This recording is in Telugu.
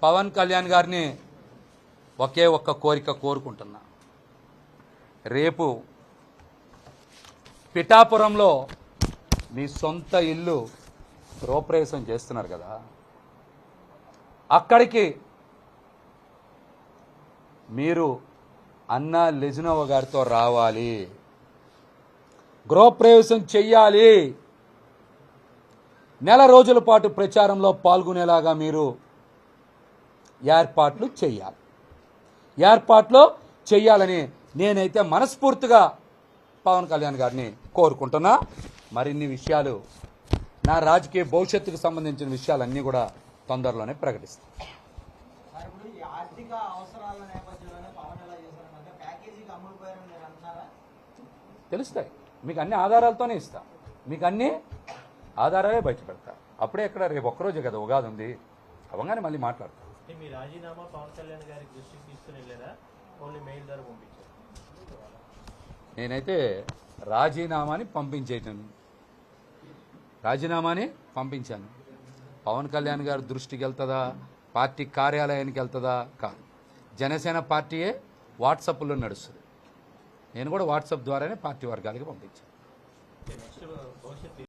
పవన్ కళ్యాణ్ గారిని ఒకే ఒక్క కోరిక కోరుకుంటున్నా. రేపు పిఠాపురంలో మీ సొంత ఇల్లు గృహప్రవేశం చేస్తున్నారు కదా, అక్కడికి మీరు అన్నా లెజినోవా గారితో రావాలి, గృహప్రవేశం చెయ్యాలి. నెల రోజుల పాటు ప్రచారంలో పాల్గొనేలాగా మీరు ఏర్పాట్లు చెయ్యాలని నేనైతే మనస్ఫూర్తిగా పవన్ కళ్యాణ్ గారిని కోరుకుంటున్నా. మరిన్ని విషయాలు, నా రాజకీయ భవిష్యత్తుకు సంబంధించిన విషయాలన్నీ కూడా తొందరలోనే ప్రకటిస్తాను. తెలుస్తాయి మీకు, అన్ని ఆధారాలతోనే ఇస్తా. మీకు అన్ని ఆధారాలే బయట పెడతా. అప్పుడే ఎక్కడ రేపు ఒక్కరోజే కదా ఉగాది ఉంది, అవగానే మళ్ళీ మాట్లాడతా. మీ రాజీనామా పవన్ కళ్యాణ్ గారి దృష్టికి తీసుకుని వెళ్ళారా, ఓన్లీ మెయిల్ ద్వారా పంపించారు? నేనైతే రాజీనామాని పంపించాను. పవన్ కళ్యాణ్ గారి దృష్టికి వెళ్తుందా, పార్టీ కార్యాలయానికి వెళ్తుందా కాదు. జనసేన పార్టీయే వాట్సాప్లో నడుస్తుంది. నేను కూడా వాట్సాప్ ద్వారానే పార్టీ వర్గాలకి పంపించాను. నెక్స్ట్ భవిష్యత్తు